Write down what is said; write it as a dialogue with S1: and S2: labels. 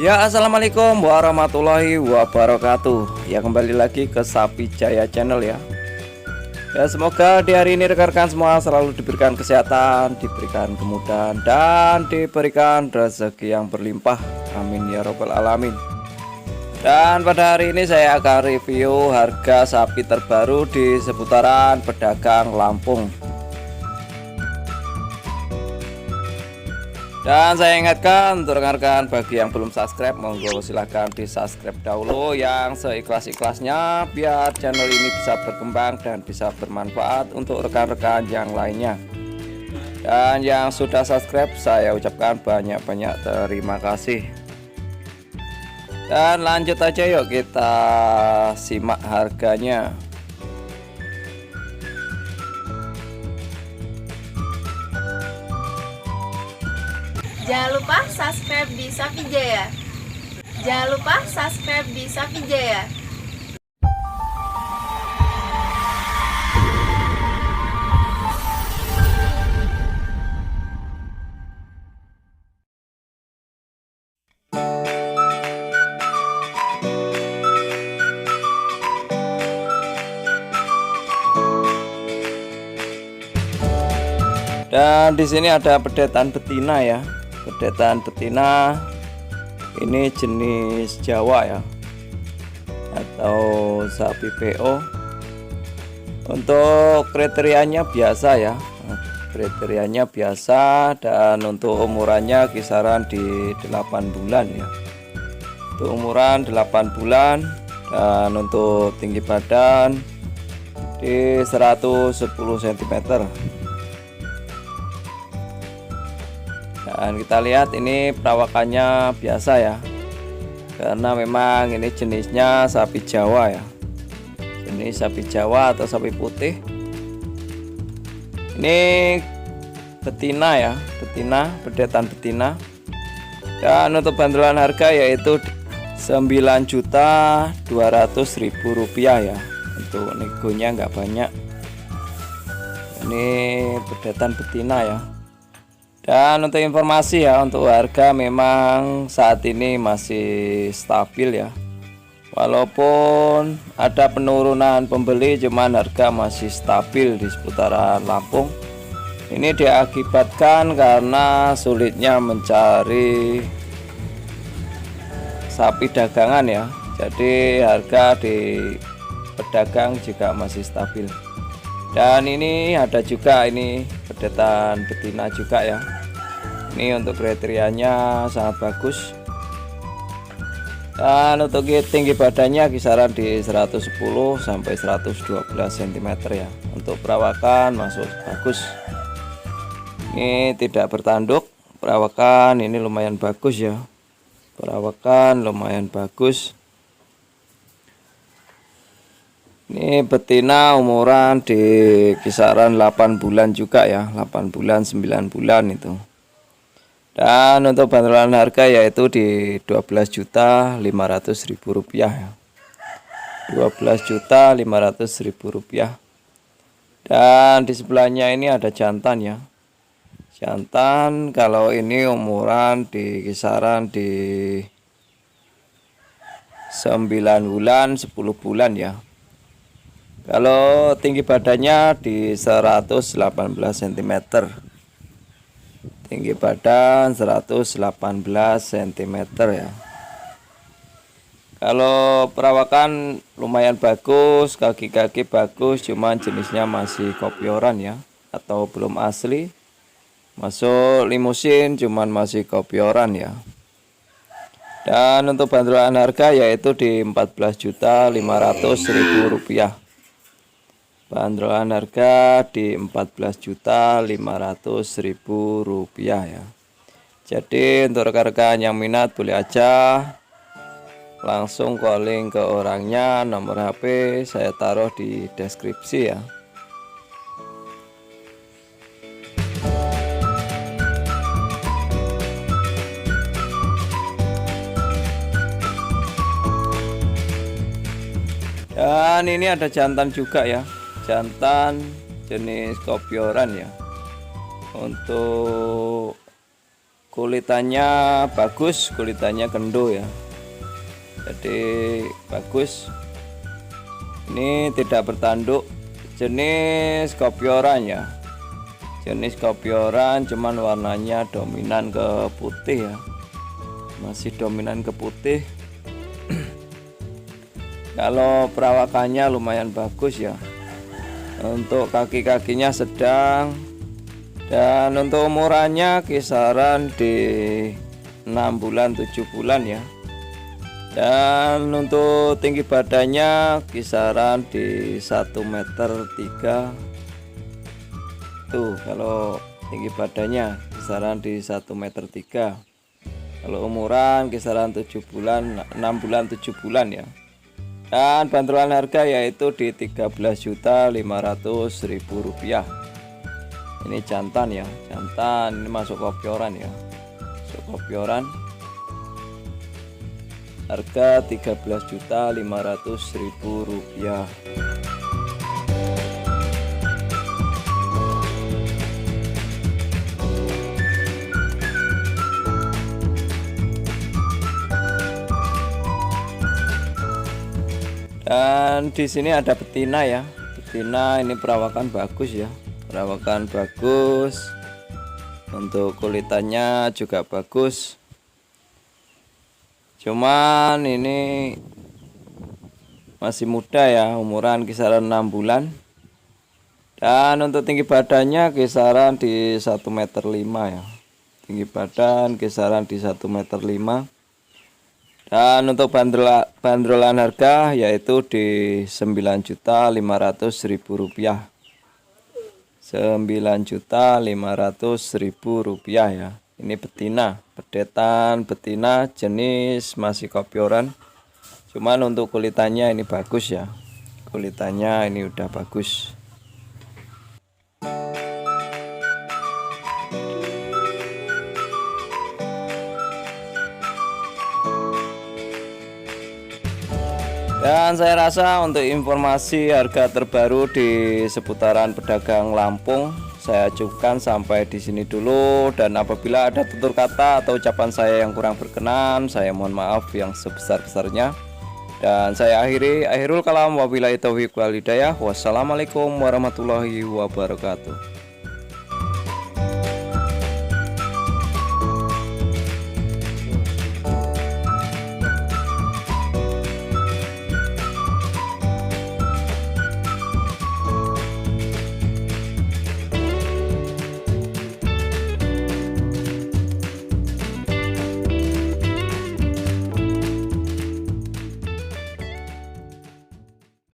S1: Ya, assalamualaikum warahmatullahi wabarakatuh. Ya, kembali lagi ke Sapi Jaya Channel ya. Ya, semoga di hari ini rekan-rekan semua selalu diberikan kesehatan, diberikan kemudahan, dan diberikan rezeki yang berlimpah. Amin ya robbal alamin. Dan pada hari ini saya akan review harga sapi terbaru di seputaran pedagang Lampung. Dan saya ingatkan untuk rekan-rekan bagi yang belum subscribe, monggo silahkan di subscribe dahulu yang seikhlas-ikhlasnya biar channel ini bisa berkembang dan bisa bermanfaat untuk rekan-rekan yang lainnya. Dan yang sudah subscribe saya ucapkan banyak-banyak terima kasih. Dan lanjut aja yuk kita simak harganya.
S2: Jangan lupa subscribe di Sapi Jaya. Jangan lupa subscribe di Sapi Jaya.
S1: Dan di sini ada pedetan betina ya. Pedetan betina ini jenis Jawa ya, atau sapi PO. Untuk kriterianya biasa ya, kriterianya biasa, dan untuk umurannya kisaran di 8 bulan ya. Untuk umuran 8 bulan, dan untuk tinggi badan di 110 cm. Dan kita lihat ini perawakannya biasa ya, karena memang ini jenisnya sapi Jawa ya. Ini sapi Jawa atau sapi putih. Ini betina ya, betina, pedetan betina. Dan untuk bandelan harga yaitu Rp9.200.000 ya. Untuk negonya nggak banyak. Ini pedetan betina ya. Dan untuk informasi ya, untuk harga memang saat ini masih stabil ya. Walaupun ada penurunan pembeli, cuman harga masih stabil di seputaran Lampung. Ini diakibatkan karena sulitnya mencari sapi dagangan ya. Jadi harga di pedagang juga masih stabil. Dan ini ada juga ini pedetan betina juga ya. Ini untuk kriterianya sangat bagus. Dan untuk tinggi badannya kisaran di 110 sampai 112 cm ya. Untuk perawakan masuk bagus. Ini tidak bertanduk. Perawakan ini lumayan bagus ya. Perawakan lumayan bagus. Ini betina umuran di kisaran 8 bulan juga ya, 8 bulan 9 bulan itu. Dan untuk banderan harga yaitu di Rp12.500.000 ya. Rp12.500.000. Dan di sebelahnya ini ada jantan ya. Jantan kalau ini umuran di kisaran di 9 bulan 10 bulan ya. Kalau tinggi badannya di 118 cm. Tinggi badan 118 cm ya. Kalau perawakan lumayan bagus, kaki-kaki bagus, cuman jenisnya masih kopioran ya, atau belum asli. Masuk limusin cuman masih kopioran ya. Dan untuk banderan harga yaitu di Rp14.500.000. Banderan harga di Rp14.500.000 ya. Jadi untuk rekan-rekan yang minat boleh aja langsung calling ke orangnya. Nomor HP saya taruh di deskripsi ya. Dan ini ada jantan juga ya. Jantan jenis kopioran ya. Untuk kulitannya bagus, kulitannya kendo ya, jadi bagus. Ini tidak bertanduk, jenis kopioran ya, jenis kopioran, cuman warnanya dominan ke putih ya, masih dominan ke putih. Kalau perawakannya lumayan bagus ya, untuk kaki-kakinya sedang, dan untuk umurannya kisaran di 6 bulan 7 bulan ya. Dan untuk tinggi badannya kisaran di 1,3 meter. Tuh, kalau tinggi badannya kisaran di 1,3 meter. Kalau umuran kisaran 7 bulan, 6 bulan 7 bulan ya. Dan bantuan harga yaitu di Rp13.500.000. Ini jantan ya, jantan, ini masuk kopioran ya, masuk kopioran. Harga Rp13.500.000. Dan di sini ada betina ya, betina ini perawakan bagus ya, perawakan bagus, untuk kulitannya juga bagus. Cuman ini masih muda ya, umuran kisaran 6 bulan. Dan untuk tinggi badannya kisaran di 1,5 meter ya, tinggi badan kisaran di 1,5 meter. Dan untuk bandrolan harga yaitu di Rp9.500.000. Rp9.500.000 ya. Ini betina, pedetan betina, jenis masih kopioran. Cuman untuk kulitannya ini bagus ya, kulitannya ini udah bagus. Dan saya rasa untuk informasi harga terbaru di seputaran pedagang Lampung saya cukupkan sampai di sini dulu. Dan apabila ada tutur kata atau ucapan saya yang kurang berkenan, saya mohon maaf yang sebesar-besarnya. Dan saya akhirul kalam, wabillahi taufiq wal hidayah. Wassalamualaikum warahmatullahi wabarakatuh.